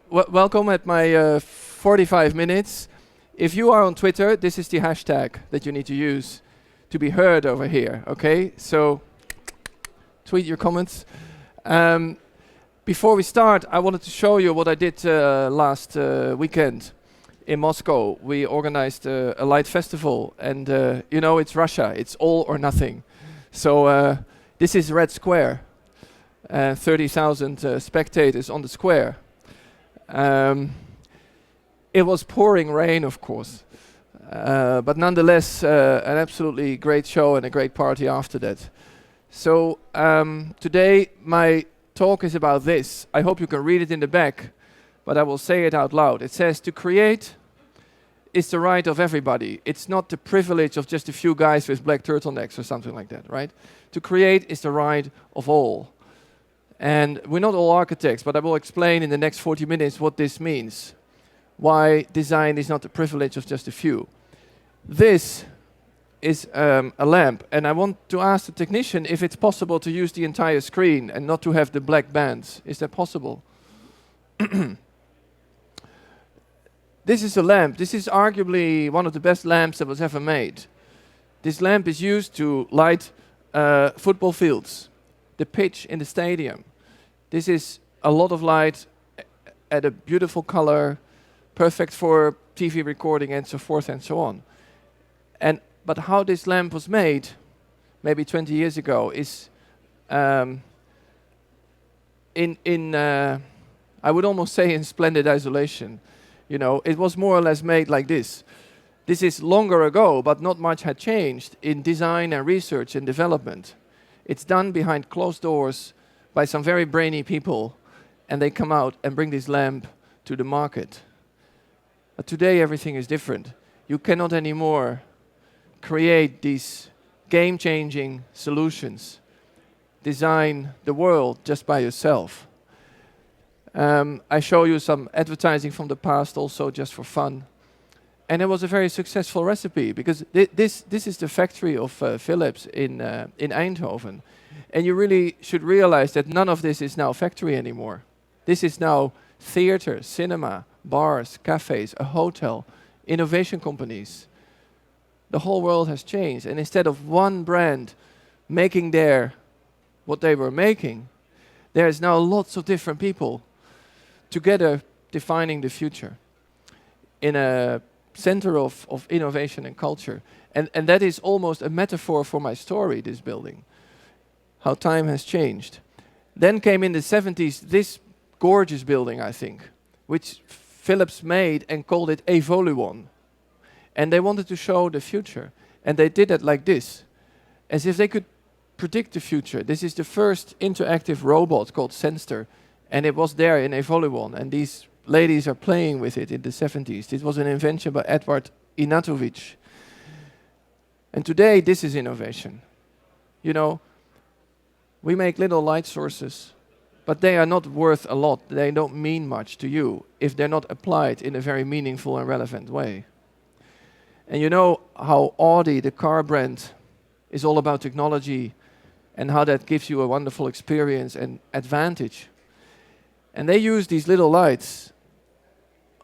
Welcome at my 45 minutes. If you are on Twitter, this is the hashtag that you need to use to be heard over here, okay? So tweet your comments. Before we start, I wanted to show you what I did last weekend in Moscow. We organized a light festival, and you know, it's Russia, it's all or nothing. So this is Red Square. 30,000 spectators on the square. It was pouring rain, of course, but nonetheless an absolutely great show and a great party after that. So today my talk is about this. I hope you can read it in the back, but I will say it out loud. It says, to create is the right of everybody. It's not the privilege of just a few guys with black turtlenecks or something like that, right? To create is the right of all. And we're not all architects, but I will explain in the next 40 minutes what this means. Why design is not the privilege of just a few. This is a lamp, and I want to ask the technician if it's possible to use the entire screen and not to have the black bands. Is that possible? This is a lamp. This is arguably one of the best lamps that was ever made. This lamp is used to light football fields, the pitch in the stadium. This is a lot of light at a beautiful color, perfect for TV recording and so forth and so on. But how this lamp was made, maybe 20 years ago, is I would almost say in splendid isolation. You know, it was more or less made like this. This is longer ago, but not much had changed in design and research and development. It's done behind closed doors by some very brainy people, and they come out and bring this lamp to the market. But today everything is different. You cannot anymore create these game-changing solutions, design the world just by yourself. I show you some advertising from the past also just for fun. And it was a very successful recipe because this is the factory of Philips in Eindhoven. And you really should realize that none of this is now factory anymore. This is now theater, cinema, bars, cafes, a hotel, innovation companies. The whole world has changed. And instead of one brand making what they were making, there's now lots of different people together defining the future in a center of innovation and culture. And that is almost a metaphor for my story, this building. How time has changed. Then came in the 70s this gorgeous building, I think, which Philips made and called it Evoluon. And they wanted to show the future. And they did it like this, as if they could predict the future. This is the first interactive robot called Senster, and it was there in Evoluon. And these ladies are playing with it in the 70s. This was an invention by Edward Inatovic. And today, this is innovation. You know, we make little light sources, but they are not worth a lot. They don't mean much to you if they're not applied in a very meaningful and relevant way. And you know how Audi, the car brand, is all about technology and how that gives you a wonderful experience and advantage. And they use these little lights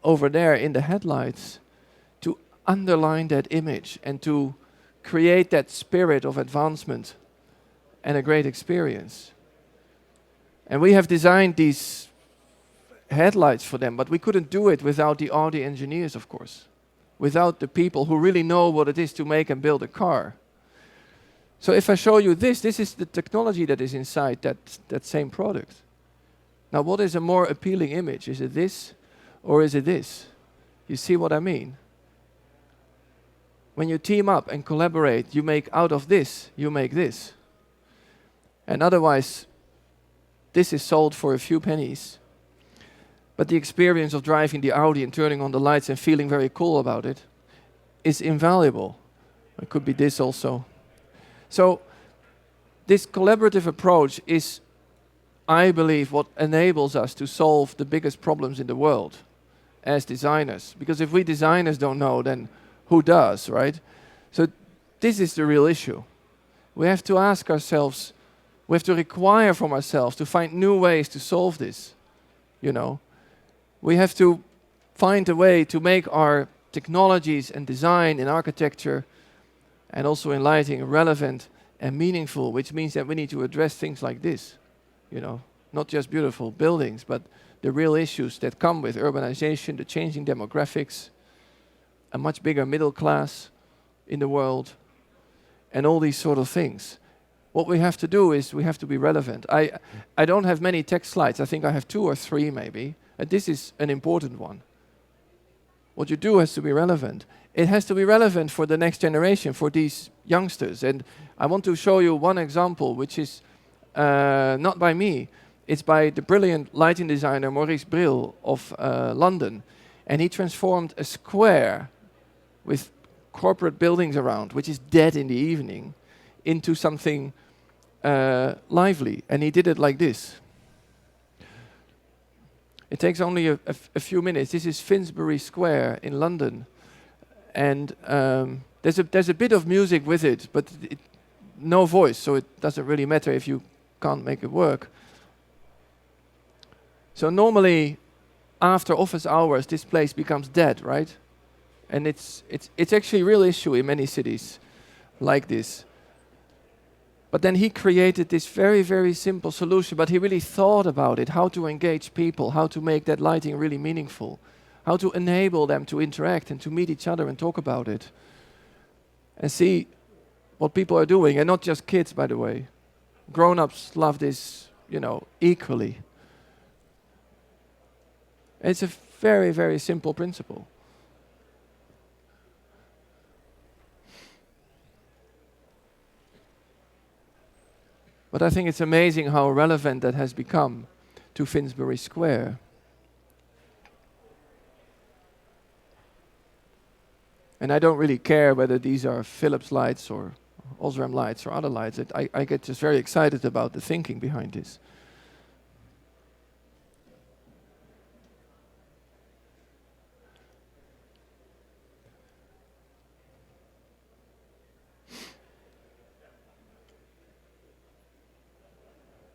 over there in the headlights to underline that image and to create that spirit of advancement and a great experience. And we have designed these headlights for them, but we couldn't do it without the Audi engineers, of course, without the people who really know what it is to make and build a car. So if I show you this is the technology that is inside that same product. Now, what is a more appealing image? Is it this or is it this? You see what I mean? When you team up and collaborate, you make out of this, you make this. And otherwise, this is sold for a few pennies. But the experience of driving the Audi and turning on the lights and feeling very cool about it is invaluable. It could be this also. So this collaborative approach is, I believe, what enables us to solve the biggest problems in the world as designers. Because if we designers don't know, then who does, right? So this is the real issue. We have to ask ourselves, we have to require from ourselves to find new ways to solve this. you know. We have to find a way to make our technologies and design and architecture and also in lighting relevant and meaningful, which means that we need to address things like this, you know, not just beautiful buildings, but the real issues that come with urbanization, the changing demographics, a much bigger middle class in the world, and all these sort of things. What we have to do is we have to be relevant. I don't have many text slides. I think I have 2 or 3 maybe. And this is an important one. What you do has to be relevant. It has to be relevant for the next generation, for these youngsters. And I want to show you one example, which is not by me. It's by the brilliant lighting designer Maurice Brill of London. And he transformed a square with corporate buildings around, which is dead in the evening, into something lively. And he did it like this. It takes only a few minutes. This is Finsbury Square in London. And there's a bit of music with it, but no voice, so it doesn't really matter if you can't make it work. So normally, after office hours, this place becomes dead, right? And it's actually a real issue in many cities like this. But then he created this very, very simple solution, but he really thought about it, how to engage people, how to make that lighting really meaningful, how to enable them to interact and to meet each other and talk about it. And see what people are doing, and not just kids, by the way. Grown-ups love this, you know, equally. It's a very, very simple principle. But I think it's amazing how relevant that has become to Finsbury Square. And I don't really care whether these are Philips lights or Osram lights or other lights. I get just very excited about the thinking behind this.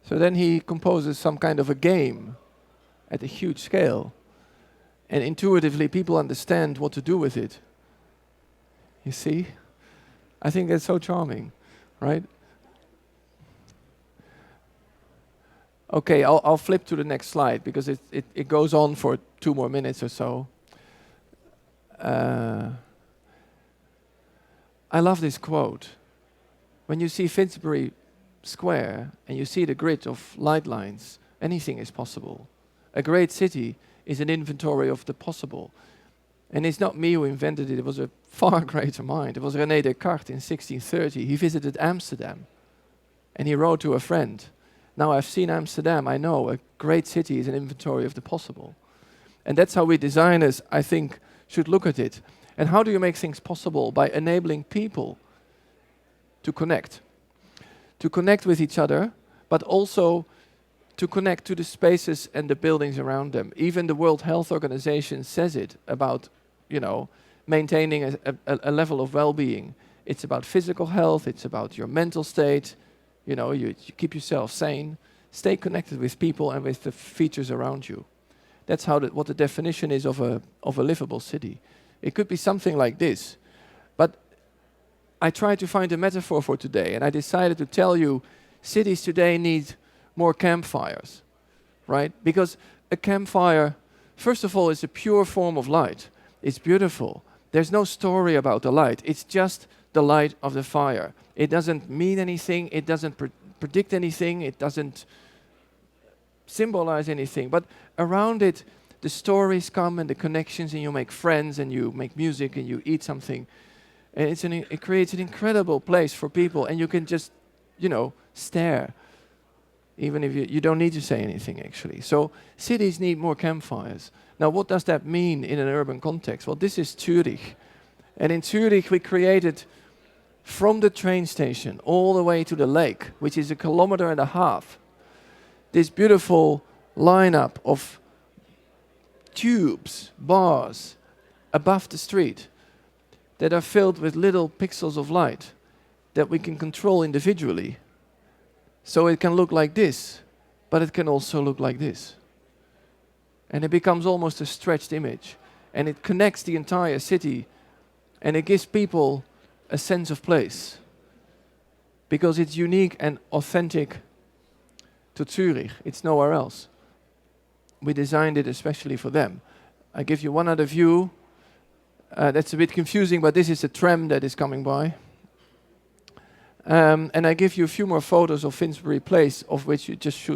So then he composes some kind of a game at a huge scale. And intuitively people understand what to do with it. You see? I think that's so charming, right? Okay, I'll flip to the next slide because it goes on for 2 more minutes or so. I love this quote. When you see Finsbury Square and you see the grid of light lines, anything is possible. A great city is an inventory of the possible. And it's not me who invented it, it was a far greater mind. It was René Descartes in 1630. He visited Amsterdam and he wrote to a friend, now I've seen Amsterdam, I know a great city is an inventory of the possible. And that's how we designers, I think, should look at it. And how do you make things possible? By enabling people to connect with each other, but also to connect to the spaces and the buildings around them. Even the World Health Organization says it about, you know, maintaining a level of well-being. It's about physical health, it's about your mental state, you know, you keep yourself sane, stay connected with people and with the features around you. That's how what the definition is of a livable city. It could be something like this, but I tried to find a metaphor for today, and I decided to tell you cities today need more campfires, right? Because a campfire, first of all, is a pure form of light. It's beautiful. There's no story about the light. It's just the light of the fire. It doesn't mean anything. It doesn't predict anything. It doesn't symbolize anything. But around it, the stories come and the connections, and you make friends, and you make music, and you eat something. And it creates an incredible place for people, and you can just, you know, stare, even if you don't need to say anything, actually. So cities need more campfires. Now, what does that mean in an urban context? Well, this is Zurich. And in Zurich, we created, from the train station all the way to the lake, which is 1.5 kilometers, this beautiful lineup of tubes, bars, above the street, that are filled with little pixels of light that we can control individually. So it can look like this, but it can also look like this. And it becomes almost a stretched image. And it connects the entire city. And it gives people a sense of place. Because it's unique and authentic to Zurich. It's nowhere else. We designed it especially for them. I give you one other view. That's a bit confusing, but this is a tram that is coming by. And I give you a few more photos of Finsbury Place, of which you just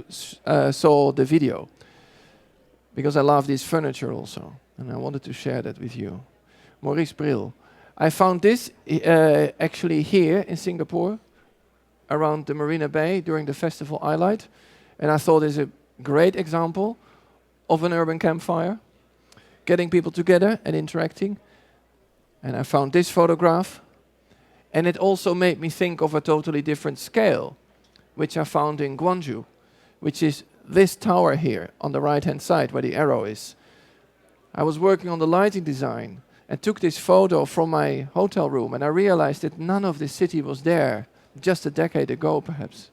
saw the video. Because I love this furniture also. And I wanted to share that with you. Maurice Brill. I found this actually here in Singapore, around the Marina Bay during the festival Highlight. And I thought it's a great example of an urban campfire, getting people together and interacting. And I found this photograph. And it also made me think of a totally different scale, which I found in Gwangju, which is this tower here on the right-hand side where the arrow is. I was working on the lighting design and took this photo from my hotel room, and I realized that none of this city was there just a decade ago, perhaps.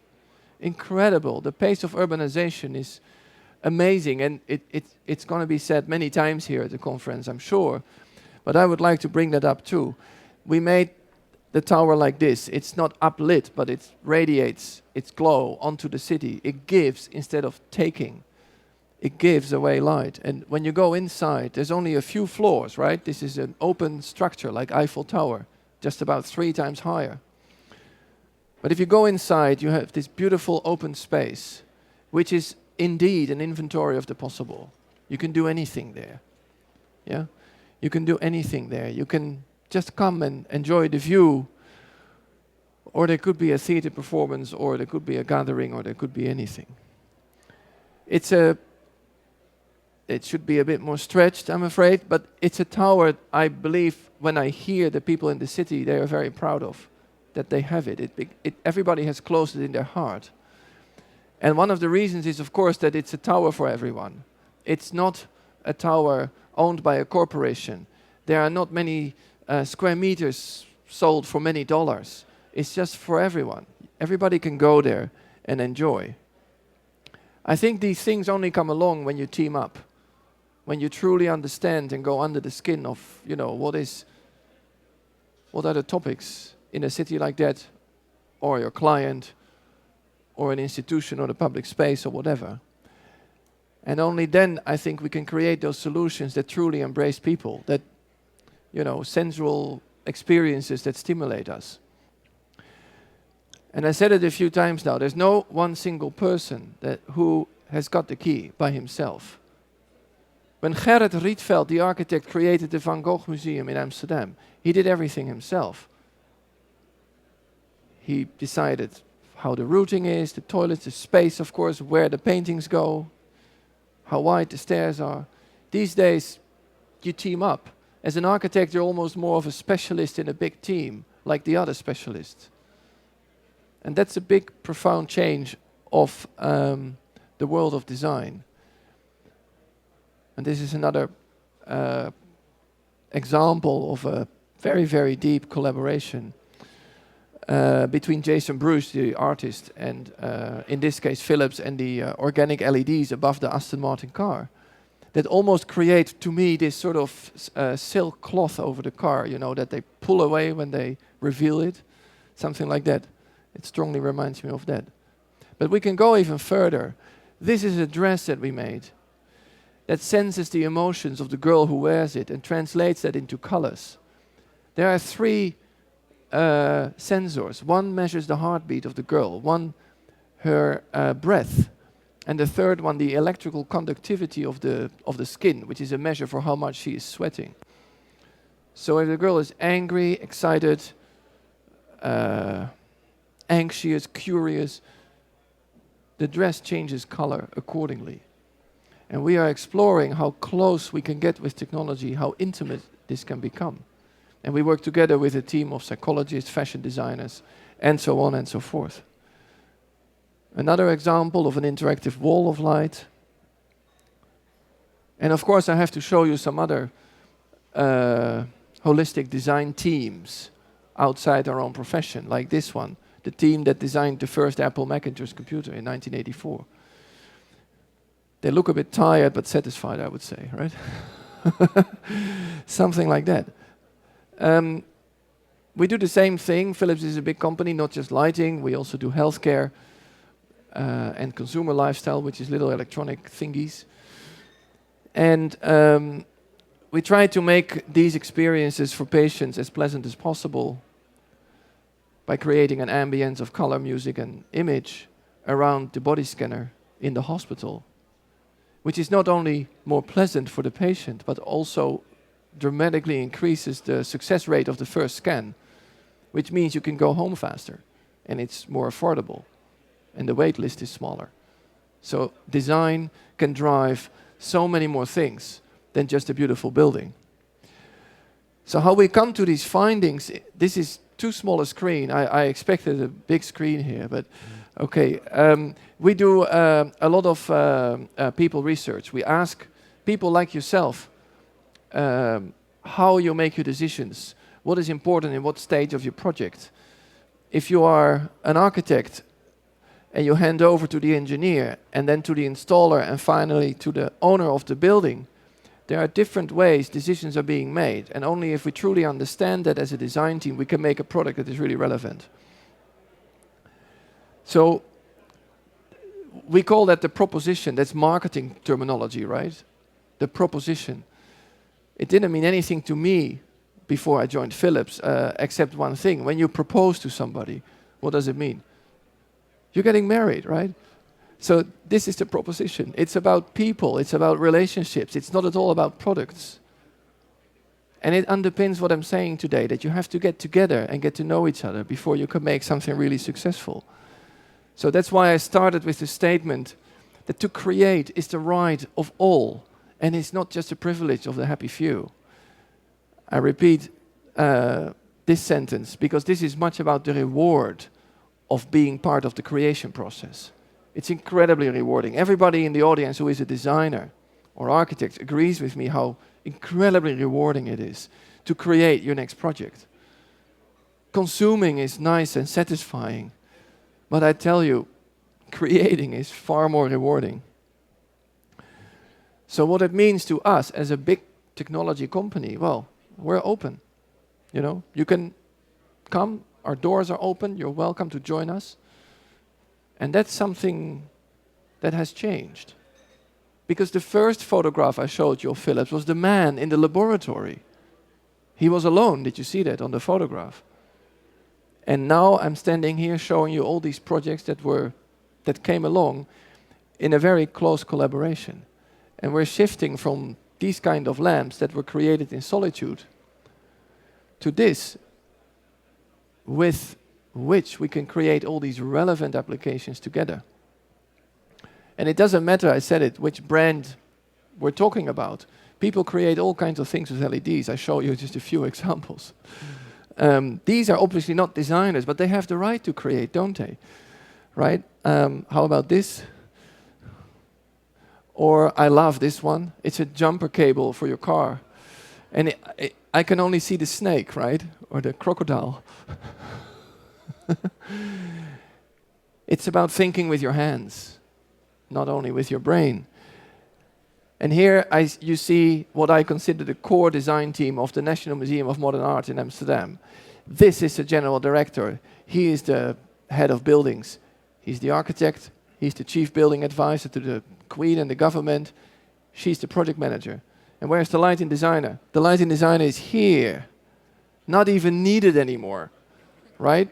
Incredible. The pace of urbanization is amazing, and it's going to be said many times here at the conference, I'm sure. But I would like to bring that up too. We made the tower like this. It's not uplit, but it radiates its glow onto the city. It gives instead of taking. It gives away light. And when you go inside, there's only a few floors, right? This is an open structure like Eiffel Tower, just about 3 times higher. But if you go inside, you have this beautiful open space, which is indeed an inventory of the possible. You can do anything there. Yeah? You can do anything there. You can just come and enjoy the view, or there could be a theater performance, or there could be a gathering, or there could be anything. It should be a bit more stretched, I'm afraid, but it's a tower I believe when I hear the people in the city, they are very proud of, that they have it. Everybody has closed it in their heart. And one of the reasons is, of course, that it's a tower for everyone. It's not a tower owned by a corporation. There are not many square meters sold for many dollars. It's just for everyone. Everybody can go there and enjoy. I think these things only come along when you team up, when you truly understand and go under the skin of, what are the topics in a city like that, or your client, or an institution, or the public space, or whatever. And only then I think we can create those solutions that truly embrace people, that, sensual experiences that stimulate us. And I said it a few times now, there's no one single person who has got the key by himself. When Gerrit Rietveld, the architect, created the Van Gogh Museum in Amsterdam, he did everything himself. He decided how the routing is, the toilets, the space, of course, where the paintings go, how wide the stairs are. These days, you team up. As an architect, you're almost more of a specialist in a big team, like the other specialists. And that's a big, profound change of the world of design. And this is another example of a very, very deep collaboration between Jason Bruce, the artist, and in this case Philips, and the organic LEDs above the Aston Martin car. That almost create, to me, this sort of silk cloth over the car, that they pull away when they reveal it. Something like that. It strongly reminds me of that. But we can go even further. This is a dress that we made that senses the emotions of the girl who wears it and translates that into colors. There are 3 sensors. One measures the heartbeat of the girl, one her breath, and the third one the electrical conductivity of the skin, which is a measure for how much she is sweating. So if the girl is angry, excited, anxious, curious, the dress changes color accordingly. And we are exploring how close we can get with technology, how intimate this can become. And we work together with a team of psychologists, fashion designers, and so on and so forth. Another example of an interactive wall of light. And of course, I have to show you some other holistic design teams outside our own profession, like this one, the team that designed the first Apple Macintosh computer in 1984. They look a bit tired but satisfied, I would say, right? Something like that. We do the same thing. Philips is a big company, not just lighting. We also do healthcare and consumer lifestyle, which is little electronic thingies. And we try to make these experiences for patients as pleasant as possible by creating an ambience of color, music, and image around the body scanner in the hospital, which is not only more pleasant for the patient, but also dramatically increases the success rate of the first scan, which means you can go home faster, and it's more affordable, and the wait list is smaller. So design can drive so many more things than just a beautiful building. So how we come to these findings, this is too small a screen. I expected a big screen here, but okay. We do a lot of people research. We ask people like yourself how you make your decisions, what is important in what stage of your project. If you are an architect and you hand over to the engineer and then to the installer and finally to the owner of the building, there are different ways decisions are being made, and only if we truly understand that as a design team, we can make a product that is really relevant. So we call that the proposition. That's marketing terminology, right? The proposition. It didn't mean anything to me before I joined Philips, except one thing. When you propose to somebody, what does it mean? You're getting married, right? So this is the proposition. It's about people, it's about relationships, it's not at all about products. And it underpins what I'm saying today, that you have to get together and get to know each other before you can make something really successful. So that's why I started with the statement that to create is the right of all, and it's not just a privilege of the happy few. I repeat this sentence because this is much about the reward of being part of the creation process. It's incredibly rewarding. Everybody in the audience who is a designer or architect agrees with me how incredibly rewarding it is to create your next project. Consuming is nice and satisfying, but I tell you, creating is far more rewarding. So what it means to us as a big technology company, well, we're open. You know, you can come, our doors are open, you're welcome to join us. And that's something that has changed. Because the first photograph I showed you of Philips was the man in the laboratory. He was alone, did you see that on the photograph? And now I'm standing here showing you all these projects that came along in a very close collaboration. And we're shifting from these kind of lamps that were created in solitude to this, with which we can create all these relevant applications together. And it doesn't matter, I said it, which brand we're talking about. People create all kinds of things with LEDs. I show you just a few examples. These are obviously not designers, but they have the right to create, don't they? Right? How about this? Or I love this one. It's a jumper cable for your car. And I can only see the snake, right? Or the crocodile. It's about thinking with your hands, not only with your brain. And here you see what I consider the core design team of the National Museum of Modern Art in Amsterdam. This is the general director. He is the head of buildings. He's the architect. He's the chief building advisor to the Queen and the government. She's the project manager. And where's the lighting designer? The lighting designer is here. Not even needed anymore, right?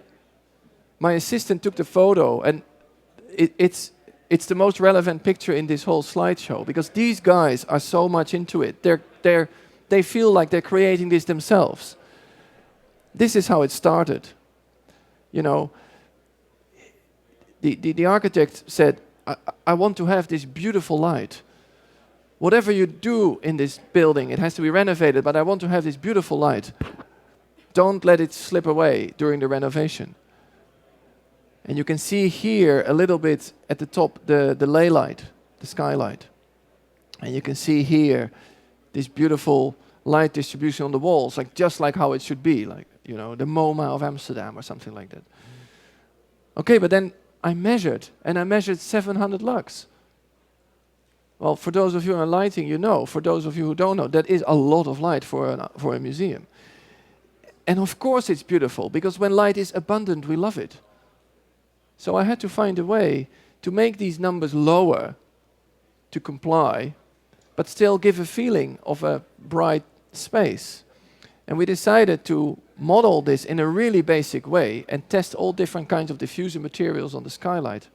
My assistant took the photo, and it's the most relevant picture in this whole slideshow because these guys are so much into it. They feel like they're creating this themselves. This is how it started. You know, the architect said, I want to have this beautiful light. Whatever you do in this building, it has to be renovated, but I want to have this beautiful light. Don't let it slip away during the renovation. And you can see here a little bit at the top the ley light, the skylight. And you can see here this beautiful light distribution on the walls, like just like how it should be, like, you know, the MoMA of Amsterdam or something like that. Okay, but then I measured, and I measured 700 lux. Well, for those of you in lighting, you know. For those of you who don't know, that is a lot of light for a museum. And of course it's beautiful, because when light is abundant, we love it. So I had to find a way to make these numbers lower to comply, but still give a feeling of a bright space. And we decided to model this in a really basic way and test all different kinds of diffuser materials on the skylight.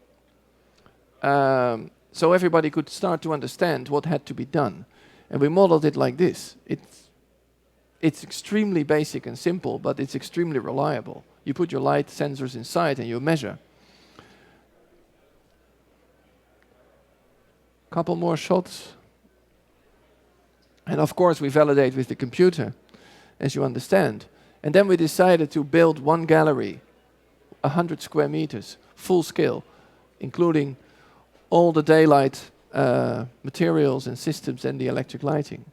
So everybody could start to understand what had to be done. And we modeled it like this. It's extremely basic and simple, but it's extremely reliable. You put your light sensors inside and you measure. Couple more shots. And of course we validate with the computer, as you understand. And then we decided to build one gallery, 100 square meters, full scale, including all the daylight materials and systems and the electric lighting.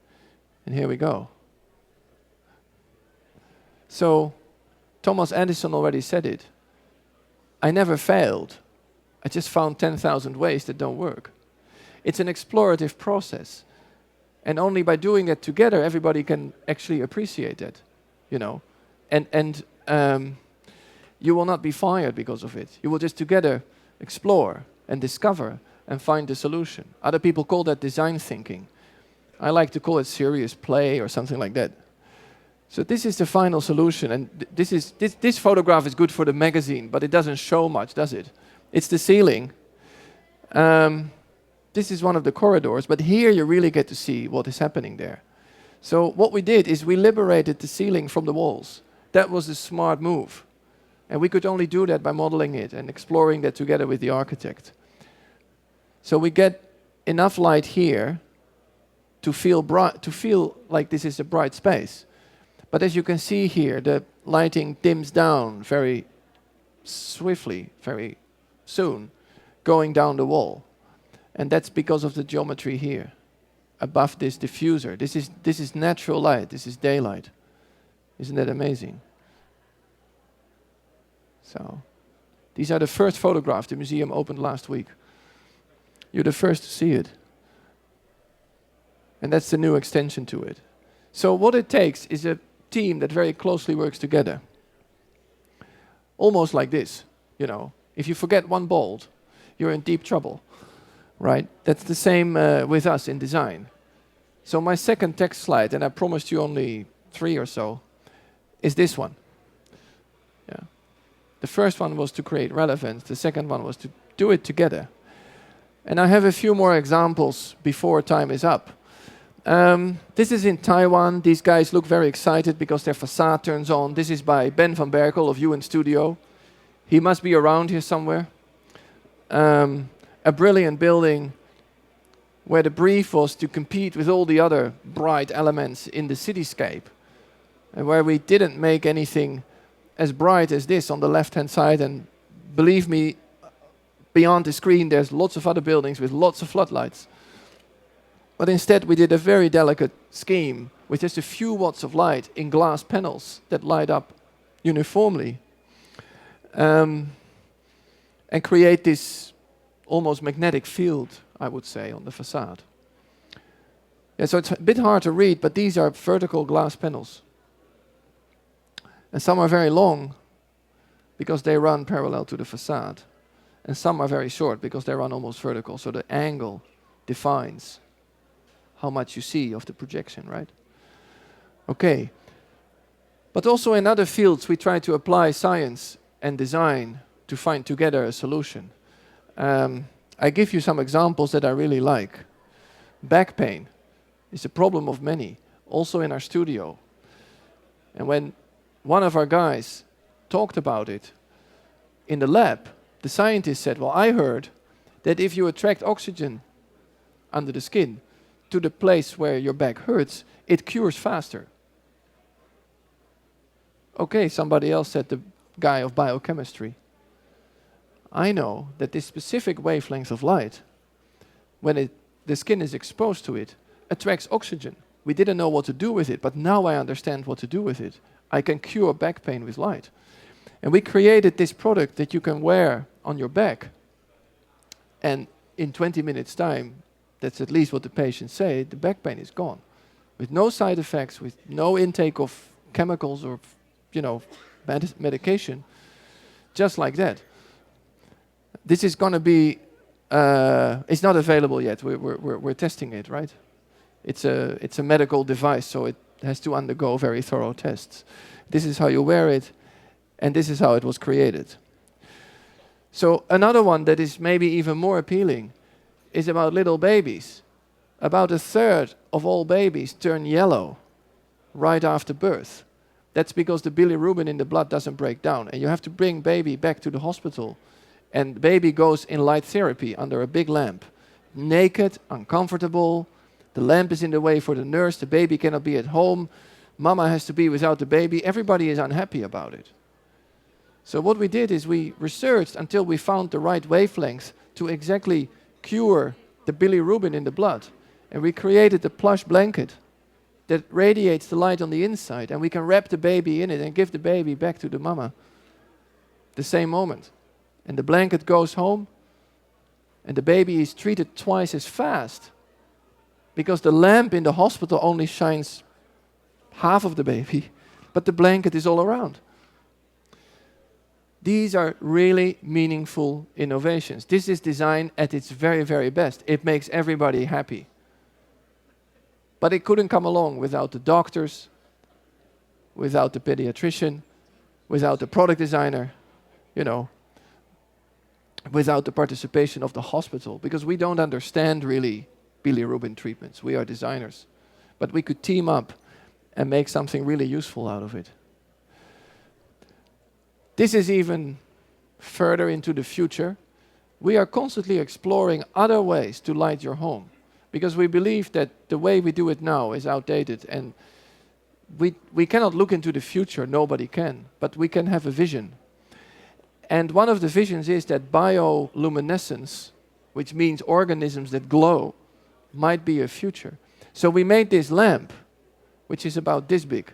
And here we go. So Thomas Edison already said it. I never failed. I just found 10,000 ways that don't work. It's an explorative process. And only by doing it together, everybody can actually appreciate it, you know. And you will not be fired because of it. You will just together explore and discover and find the solution. Other people call that design thinking. I like to call it serious play or something like that. So this is the final solution, and this photograph is good for the magazine, but it doesn't show much, does it? It's the ceiling. This is one of the corridors, but here you really get to see what is happening there. So what we did is we liberated the ceiling from the walls. That was a smart move. And we could only do that by modeling it and exploring that together with the architect. So we get enough light here to feel like this is a bright space. But as you can see here, the lighting dims down very swiftly, very soon, going down the wall. And that's because of the geometry here, above this diffuser. This is natural light, this is daylight. Isn't that amazing? So, these are the first photographs. The museum opened last week. You're the first to see it. And that's the new extension to it. So what it takes is a team that very closely works together. Almost like this, you know. If you forget one bolt, you're in deep trouble, right? That's the same with us in design. So my second text slide, and I promised you only 3 or so, is this one. Yeah. The first one was to create relevance. The second one was to do it together. And I have a few more examples before time is up. This is in Taiwan. These guys look very excited because their facade turns on. This is by Ben van Berkel of UN Studio. He must be around here somewhere. A brilliant building where the brief was to compete with all the other bright elements in the cityscape, and where we didn't make anything as bright as this on the left-hand side. And believe me, beyond the screen there's lots of other buildings with lots of floodlights. But instead we did a very delicate scheme with just a few watts of light in glass panels that light up uniformly, and create this almost magnetic field, I would say, on the facade. Yeah, so it's a bit hard to read, but these are vertical glass panels. And some are very long because they run parallel to the facade. And some are very short because they run almost vertical. So the angle defines how much you see of the projection, right? Okay. But also in other fields, we try to apply science and design to find together a solution. I give you some examples that I really like. Back pain is a problem of many, also in our studio. And when one of our guys talked about it in the lab, the scientist said, well, I heard that if you attract oxygen under the skin to the place where your back hurts, it cures faster. Okay, somebody else said, the guy of biochemistry. I know that this specific wavelength of light, when the skin is exposed to it, attracts oxygen. We didn't know what to do with it, but now I understand what to do with it. I can cure back pain with light. And we created this product that you can wear on your back. And in 20 minutes time, that's at least what the patients say, the back pain is gone. With no side effects, with no intake of chemicals or, medication, just like that. This is going to be, it's not available yet. We're testing it, right? It's a medical device, so it has to undergo very thorough tests. This is how you wear it, and this is how it was created. So another one that is maybe even more appealing is about little babies. About a third of all babies turn yellow right after birth. That's because the bilirubin in the blood doesn't break down, and you have to bring baby back to the hospital, and baby goes in light therapy under a big lamp. Naked, uncomfortable, the lamp is in the way for the nurse, the baby cannot be at home, mama has to be without the baby, everybody is unhappy about it. So what we did is we researched until we found the right wavelength to exactly cure the bilirubin in the blood. And we created a plush blanket that radiates the light on the inside, and we can wrap the baby in it and give the baby back to the mama the same moment. And the blanket goes home, and the baby is treated twice as fast because the lamp in the hospital only shines half of the baby, but the blanket is all around. These are really meaningful innovations. This is design at its very, very best. It makes everybody happy. But it couldn't come along without the doctors, without the pediatrician, without the product designer, without the participation of the hospital, because we don't understand really bilirubin treatments. We are designers. But we could team up and make something really useful out of it. This is even further into the future. We are constantly exploring other ways to light your home, because we believe that the way we do it now is outdated, and we cannot look into the future, nobody can, but we can have a vision. And one of the visions is that bioluminescence, which means organisms that glow, might be a future. So we made this lamp, which is about this big.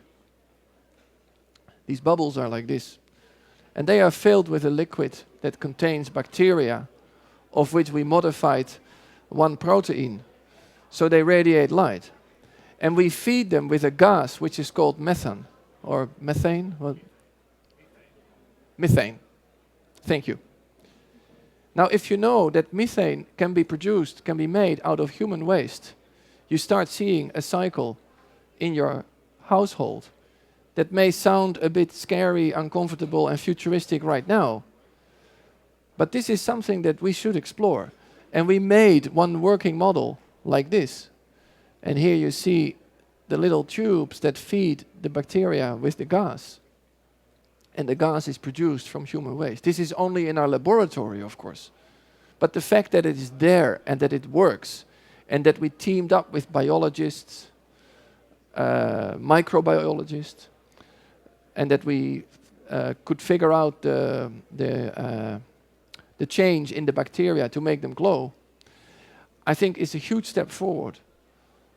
These bubbles are like this. And they are filled with a liquid that contains bacteria, of which we modified one protein. So they radiate light. And we feed them with a gas which is called methane. Or methane? What? Methane. Thank you. Now, if you know that methane can be produced, can be made out of human waste, you start seeing a cycle in your household that may sound a bit scary, uncomfortable, and futuristic right now. But this is something that we should explore. And we made one working model like this. And here you see the little tubes that feed the bacteria with the gas. And the gas is produced from human waste. This is only in our laboratory, of course. But the fact that it is there and that it works, and that we teamed up with biologists, microbiologists, and that we could figure out the change in the bacteria to make them glow, I think is a huge step forward.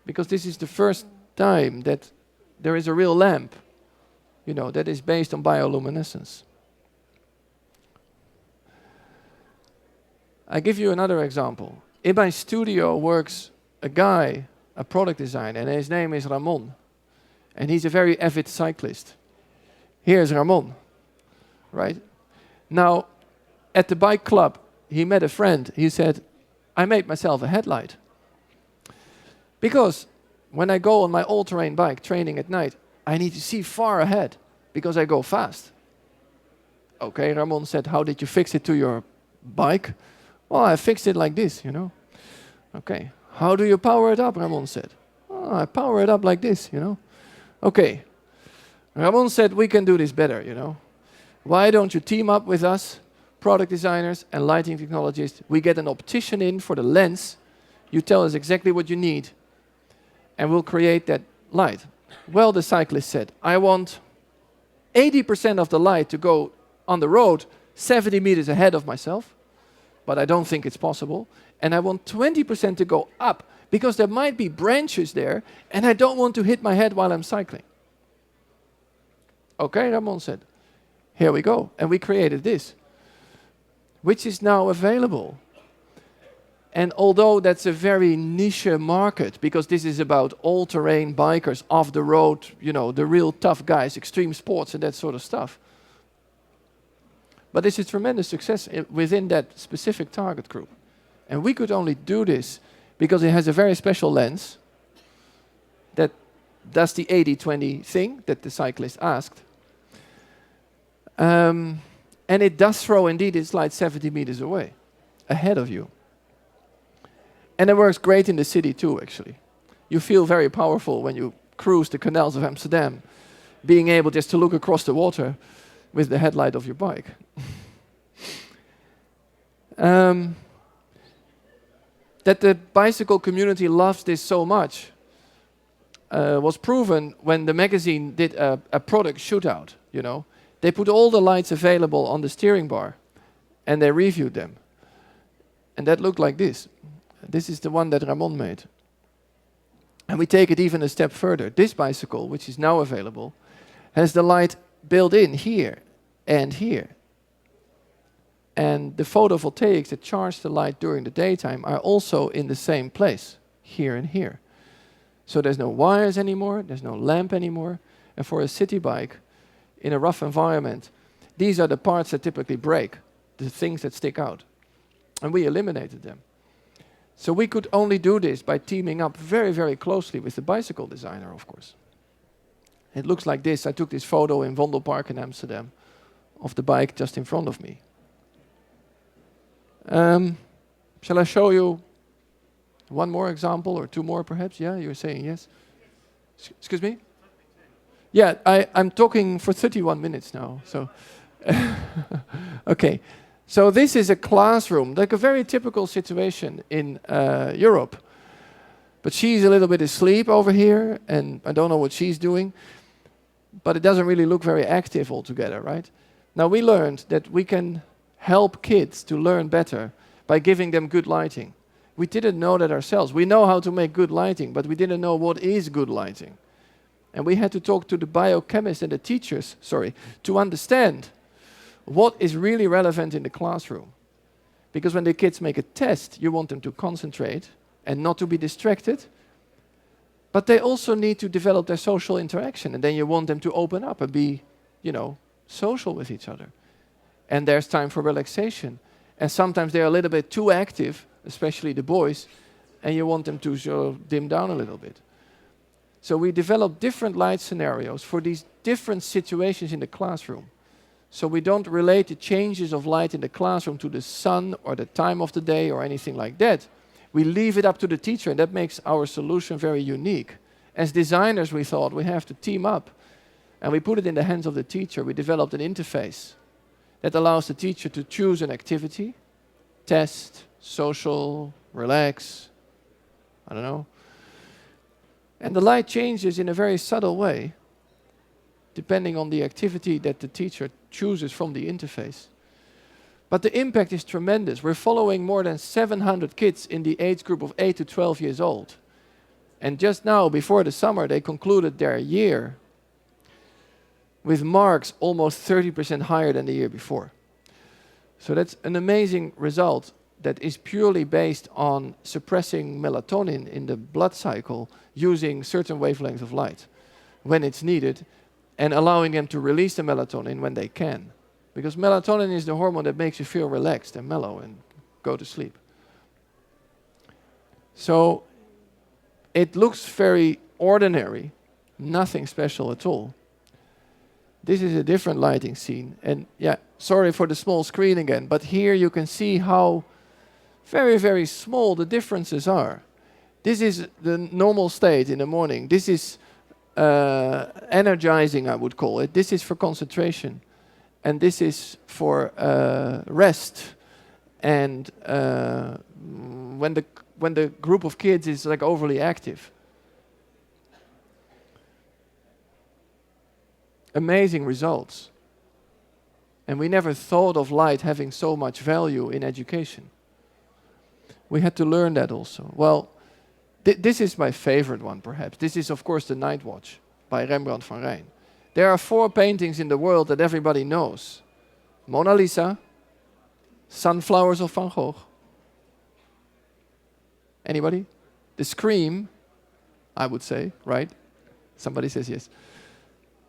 Because this is the first time that there is a real lamp, that is based on bioluminescence. I give you another example. In my studio works a guy, a product designer, and his name is Ramon. And he's a very avid cyclist. Here's Ramon, right? Now, at the bike club, he met a friend. He said, I made myself a headlight. Because when I go on my all-terrain bike training at night, I need to see far ahead because I go fast. Okay, Ramon said, how did you fix it to your bike? Well, I fixed it like this, Okay, how do you power it up, Ramon said. Oh, I power it up like this, Okay, Ramon said, we can do this better, Why don't you team up with us, product designers and lighting technologists? We get an optician in for the lens. You tell us exactly what you need, and we'll create that light. Well, the cyclist said, I want 80% of the light to go on the road 70 meters ahead of myself, but I don't think it's possible. And I want 20% to go up, because there might be branches there, and I don't want to hit my head while I'm cycling. Okay, Ramon said, here we go. And we created this, which is now available. And although that's a very niche market, because this is about all-terrain bikers, off-the-road, you know, the real tough guys, extreme sports and that sort of stuff. But it's a tremendous success within that specific target group. And we could only do this because it has a very special lens that does the 80-20 thing that the cyclist asked. And it does throw, indeed, its light 70 meters away, ahead of you. And it works great in the city too, actually. You feel very powerful when you cruise the canals of Amsterdam, being able just to look across the water with the headlight of your bike. That the bicycle community loves this so much was proven when the magazine did a product shootout, you know. They put all the lights available on the steering bar and they reviewed them. And that looked like this. This is the one that Ramon made. And we take it even a step further. This bicycle, which is now available, has the light built in here and here. And the photovoltaics that charge the light during the daytime are also in the same place, here and here. So there's no wires anymore, there's no lamp anymore. And for a city bike, in a rough environment, these are the parts that typically break, the things that stick out. And we eliminated them. So we could only do this by teaming up very, very closely with the bicycle designer, of course. It looks like this. I took this photo in Vondelpark in Amsterdam of the bike just in front of me. Shall I show you one more example or two more perhaps? Yeah, you're saying yes? Excuse me? Yeah, I'm talking for 31 minutes now. So, okay. So this is a classroom, like a very typical situation in Europe. But she's a little bit asleep over here, and I don't know what she's doing. But it doesn't really look very active altogether, right? Now we learned that we can help kids to learn better by giving them good lighting. We didn't know that ourselves. We know how to make good lighting, but we didn't know what is good lighting. And we had to talk to the biochemists and the teachers, to understand what is really relevant in the classroom. Because when the kids make a test, you want them to concentrate and not to be distracted. But they also need to develop their social interaction. And then you want them to open up and be, you know, social with each other. And there's time for relaxation. And sometimes they're a little bit too active, especially the boys, and you want them to sort of dim down a little bit. So we developed different light scenarios for these different situations in the classroom. So we don't relate the changes of light in the classroom to the sun or the time of the day or anything like that. We leave it up to the teacher, and that makes our solution very unique. As designers, we thought we have to team up, and we put it in the hands of the teacher. We developed an interface that allows the teacher to choose an activity, test, social, relax, I don't know. And the light changes in a very subtle way, depending on the activity that the teacher chooses from the interface. But the impact is tremendous. We're following more than 700 kids in the age group of 8 to 12 years old. And just now, before the summer, they concluded their year with marks almost 30% higher than the year before. So that's an amazing result that is purely based on suppressing melatonin in the blood cycle using certain wavelengths of light when it's needed and allowing them to release the melatonin when they can. Because melatonin is the hormone that makes you feel relaxed and mellow and go to sleep. So it looks very ordinary, nothing special at all. This is a different lighting scene. And yeah, sorry for the small screen again, but here you can see how very, very small the differences are. This is the normal state in the morning. This is energizing, I would call it. This is for concentration. And this is for rest. And when the group of kids is like overly active. Amazing results. And we never thought of light having so much value in education. We had to learn that also. Well, this is my favorite one, perhaps. This is, of course, the Night Watch by Rembrandt van Rijn. There are 4 paintings in the world that everybody knows. Mona Lisa, Sunflowers of Van Gogh, Anybody? The Scream, I would say, right? Somebody says yes.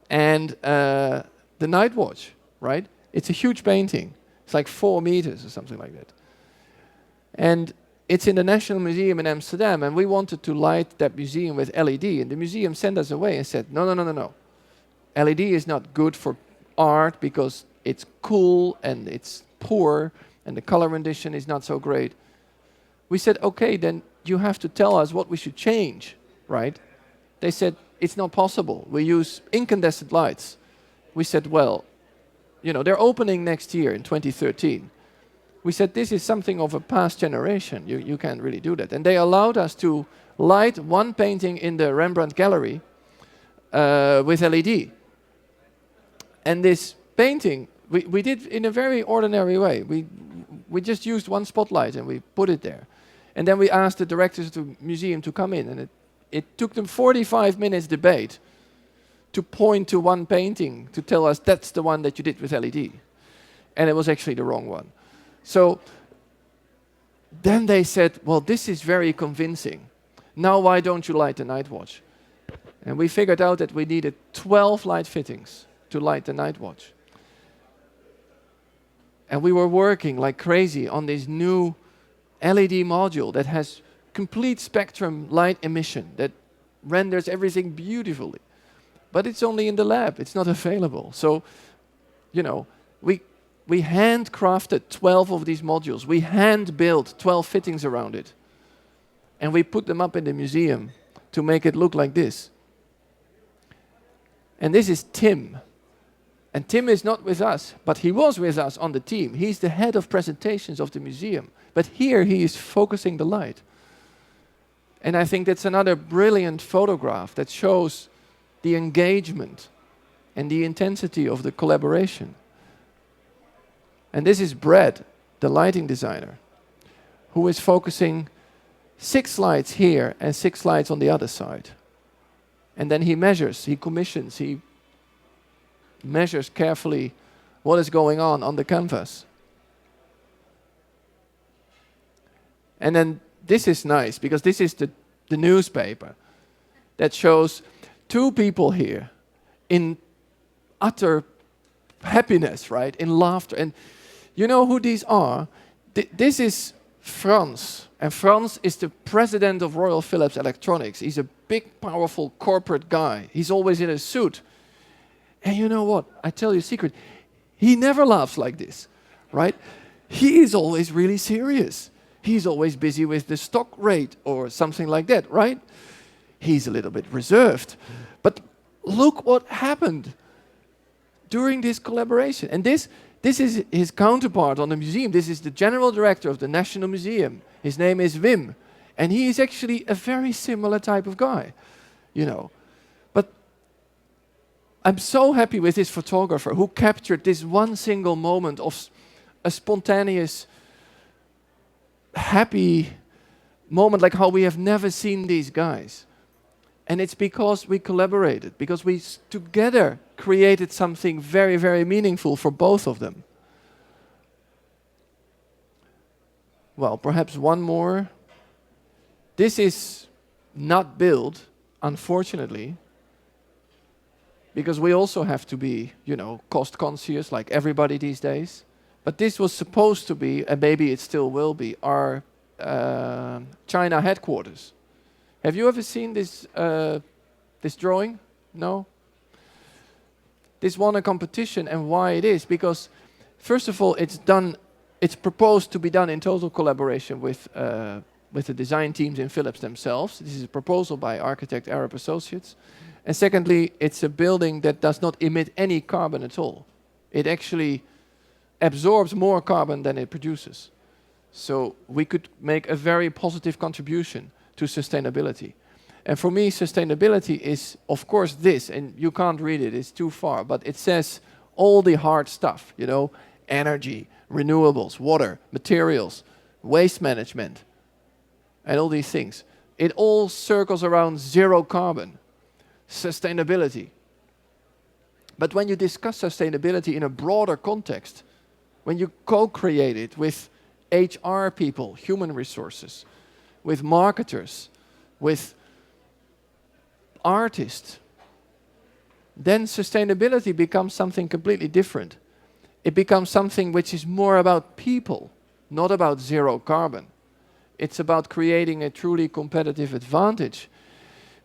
And the Night Watch, right? It's a huge painting. It's like 4 meters or something like that. And it's in the National Museum in Amsterdam, and we wanted to light that museum with LED, and the museum sent us away and said, no, no, no, no, no. LED is not good for art because it's cool and it's poor, and the color rendition is not so great. We said, okay, then you have to tell us what we should change, right? They said, it's not possible. We use incandescent lights. We said, well, you know, they're opening next year in 2013. We said, this is something of a past generation. You can't really do that. And they allowed us to light one painting in the Rembrandt Gallery with LED. And this painting, we did in a very ordinary way. We just used one spotlight and we put it there. And then we asked the directors of the museum to come in, and it took them 45 minutes debate to point to one painting to tell us that's the one that you did with LED. And it was actually the wrong one. So then they said, well, this is very convincing. Now why don't you light the Night Watch? And we figured out that we needed 12 light fittings to light the Night Watch. And we were working like crazy on this new LED module that has complete spectrum light emission that renders everything beautifully. But it's only in the lab, it's not available. So, you know, we handcrafted 12 of these modules. We hand-built 12 fittings around it. And we put them up in the museum to make it look like this. And this is Tim. And Tim is not with us, but he was with us on the team. He's the head of presentations of the museum. But here he is focusing the light. And I think that's another brilliant photograph that shows the engagement and the intensity of the collaboration. And this is Brad, the lighting designer, who is focusing 6 lights here and 6 lights on the other side. And then he measures, he commissions, he measures carefully what is going on the canvas. And then this is nice, because this is the newspaper that shows 2 people here in utter happiness, right? In laughter. And you know who these are? This is Frans. And Frans is the president of Royal Philips Electronics. He's a big, powerful corporate guy. He's always in a suit. And you know what? I tell you a secret. He never laughs like this, right? He is always really serious. He's always busy with the stock rate or something like that, right? He's a little bit reserved. But look what happened during this collaboration. And this is his counterpart on the museum. This is the general director of the National Museum. His name is Wim. And he is actually a very similar type of guy, you know. But I'm so happy with this photographer who captured this one single moment of a spontaneous, happy moment, like how we have never seen these guys. And it's because we collaborated, because we together created something very, very meaningful for both of them. Well, perhaps one more. This is not built, unfortunately, because we also have to be, you know, cost conscious like everybody these days. But this was supposed to be, and maybe it still will be, our China headquarters. Have you ever seen this this drawing? No? This won a competition, and why it is? Because, first of all, it's proposed to be done in total collaboration with the design teams in Philips themselves. This is a proposal by architect Arab Associates. And secondly, it's a building that does not emit any carbon at all. It actually absorbs more carbon than it produces. So we could make a very positive contribution to sustainability. And for me, sustainability is, of course, this, and you can't read it, it's too far, but it says all the hard stuff, you know, energy, renewables, water, materials, waste management, and all these things. It all circles around zero carbon, sustainability. But when you discuss sustainability in a broader context, when you co-create it with HR people, human resources, with marketers, with artists, then sustainability becomes something completely different. It becomes something which is more about people, not about zero carbon. It's about creating a truly competitive advantage,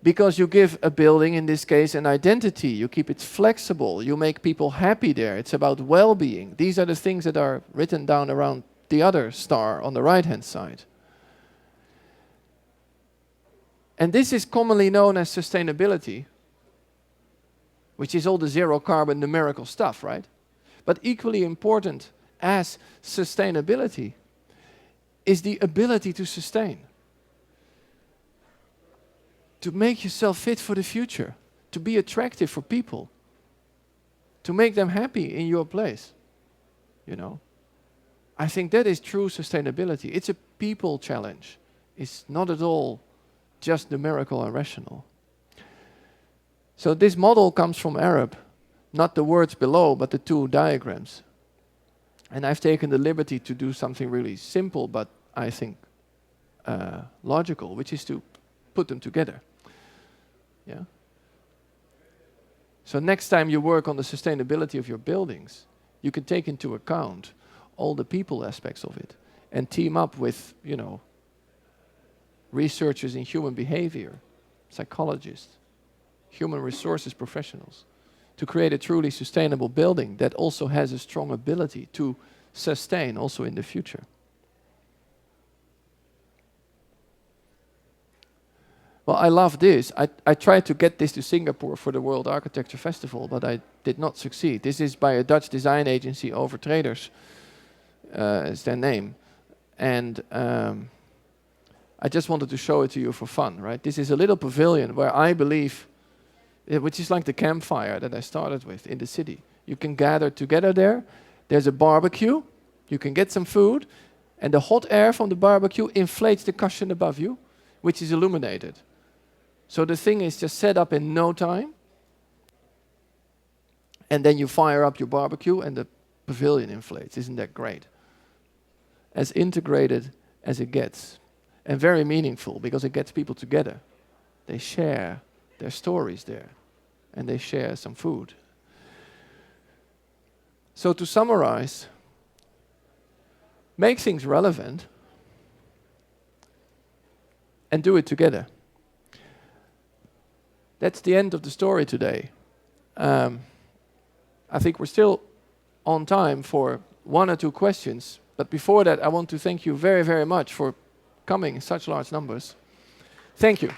because you give a building, in this case, an identity. You keep it flexible. You make people happy there. It's about well-being. These are the things that are written down around the other star on the right-hand side. And this is commonly known as sustainability, which is all the zero carbon numerical stuff, right? But equally important as sustainability is the ability to sustain. To make yourself fit for the future, to be attractive for people, to make them happy in your place, you know. I think that is true sustainability. It's a people challenge. It's not at all just numerical and rational. So this model comes from Arab, not the words below, but the two diagrams. And I've taken the liberty to do something really simple, but I think logical, which is to put them together. Yeah. So next time you work on the sustainability of your buildings, you can take into account all the people aspects of it and team up with, you know, researchers in human behavior, psychologists, human resources professionals, to create a truly sustainable building that also has a strong ability to sustain also in the future. Well, I love this. I tried to get this to Singapore for the World Architecture Festival, but I did not succeed. This is by a Dutch design agency, Overtraders, is their name. And I just wanted to show it to you for fun, right? This is a little pavilion where I believe, which is like the campfire that I started with in the city. You can gather together there. There's a barbecue. You can get some food. And the hot air from the barbecue inflates the cushion above you, which is illuminated. So the thing is just set up in no time. And then you fire up your barbecue and the pavilion inflates. Isn't that great? As integrated as it gets. And very meaningful, because it gets people together. They share their stories there. And they share some food. So to summarize, make things relevant and do it together. That's the end of the story today. I think we're still on time for one or two questions. But before that, I want to thank you very, very much for coming in such large numbers. Thank you.